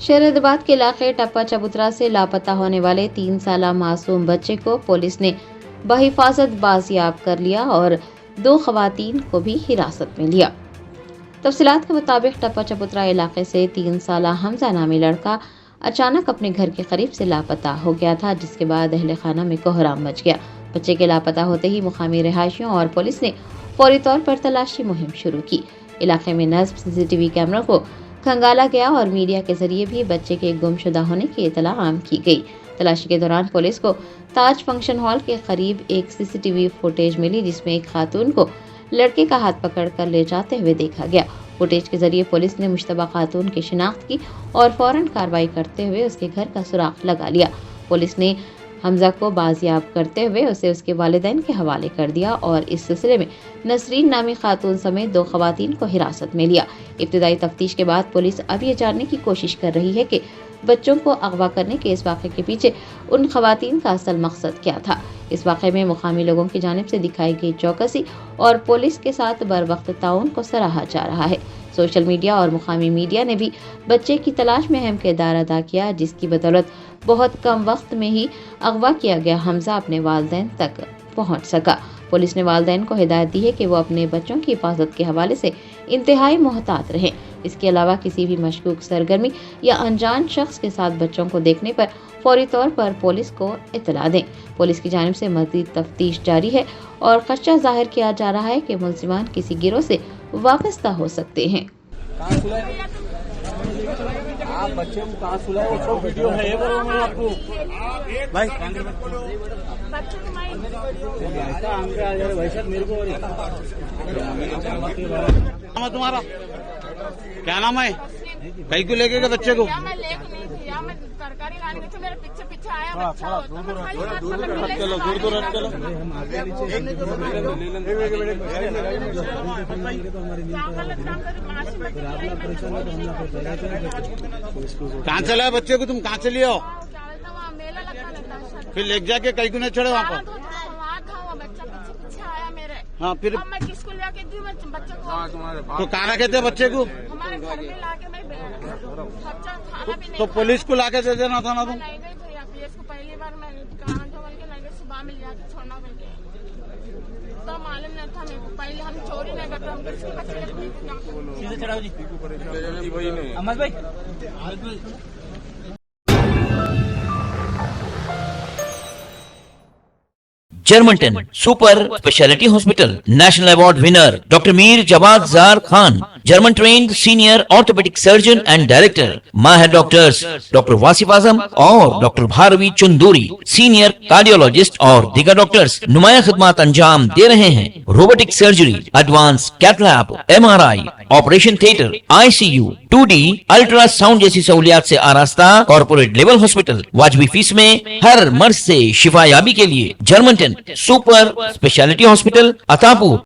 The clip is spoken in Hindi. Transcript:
शहरदाबाद के इलाके टप्पा चबूतरा से लापता होने वाले 3 साला मासूम बच्चे को पुलिस ने बहिफाजत बाजियाब कर लिया और 2 खवातीन को भी हिरासत में लिया। तफसीलात के मुताबिक टप्पा चबूतरा इलाके से 3 साला हमजा नामी लड़का अचानक अपने घर के करीब से लापता हो गया था, जिसके बाद अहले खाना में कोहराम मच गया। बच्चे के लापता होते ही मुकामी रिहायशियों और पुलिस ने फौरी तौर पर तलाशी मुहिम शुरू की। इलाके में नस्ब सीसीटीवी कैमरों को खंगाला गया और मीडिया के जरिए भी बच्चे के गुमशुदा होने की इतला आम की गई। तलाशी के दौरान पुलिस को ताज फंक्शन हॉल के करीब एक सीसीटीवी फुटेज मिली, जिसमें एक खातून को लड़के का हाथ पकड़कर ले जाते हुए देखा गया। फुटेज के जरिए पुलिस ने मुश्तबा खातून की शिनाख्त की और फौरन कार्रवाई करते हुए उसके घर का सुराग लगा लिया। पुलिस ने हमजा को बाजियाब करते हुए उसे उसके वालिदैन के हवाले कर दिया और इस सिलसिले में नसरीन नामी खातून समेत 2 खवातीन को हिरासत में लिया। इब्तिदाई तफ्तीश के बाद पुलिस अब ये जानने की कोशिश कर रही है कि बच्चों को अगवा करने के इस वाक़े के पीछे उन खवातीन का असल मकसद क्या था। इस वाक़े में मुकामी लोगों की जानिब से दिखाई गई चौकसी और पुलिस के साथ बर वक्त ताउन को सराहा जा रहा है। सोशल मीडिया और मुकामी मीडिया ने भी बच्चे की तलाश में अहम किरदार अदा किया, जिसकी बदौलत बहुत कम वक्त में ही अगवा किया गया हमजा अपने वालिदैन तक पहुंच सका। पुलिस ने वालिदैन को हिदायत दी है कि वो अपने बच्चों की हिफाजत के हवाले से इंतहाई मोहतात रहें। इसके अलावा किसी भी मशकूक सरगर्मी या अनजान शख्स के साथ बच्चों को देखने पर फौरी तौर पर पुलिस को इतला दें। पुलिस की जानिब से मज़ीद तफ्तीश जारी है और खदशा जाहिर किया जा रहा है कि मुलजिमान किसी गिरोह से वाबस्ता हो सकते हैं। आप बच्चे को कहाँ सुलाए? वो वीडियो है ये बोलो मैं आपको भाई वैसा मेरे को तुम्हारा क्या नाम है? कहीं को लेके गए बच्चे को? मैं तरकारी लाने गई थी, मेरे पीछे पीछे आया बच्चा। दूर चलो कहाँ चला है बच्चे को? तुम कहाँ से लिए हो? मेला लगता फिर ले जाके कहीं को नहीं चढ़े वहाँ पर? बच्चा पीछे पीछे आया मेरे। हाँ फिर मैं किसको लेके दी बच्चे को? तो कहाँ रखे थे बच्चे को? हमारे घर में लाके मैं बच्चा खाना भी नहीं। तो पुलिस को लाके दे देना था ना तुम? नहीं गई भैया, पुलिस को पहली बार मैं कहा था बोल के नहीं गई, सुबह मिल जाके छोड़ना बोल के तो मालूम नहीं था मेरे को। पहले हम चोरी नहीं करते, हम किसके बच्चे सीधे चढ़ाओ जी अमर भाई। जर्मनटन super speciality hospital national award winner doctor Mir Jawad Zar Khan, German trained senior orthopaedic surgeon and director, माहिर डॉक्टर्स डॉक्टर वासिफ आजम और doctor Bharvi Chanduri, senior cardiologist और दीगर डॉक्टर्स नुमाया खिदमत अंजाम दे रहे हैं। Robotic surgery, advance cath lab, MRI, operation theatre, ICU, 2D ultrasound जैसी सहूलियात से आरास्ता कॉर्पोरेट लेवल हॉस्पिटल। वाजबी फीस में हर मर्ज से शिफायाबी के लिए Germanton super speciality hospital, Attapur.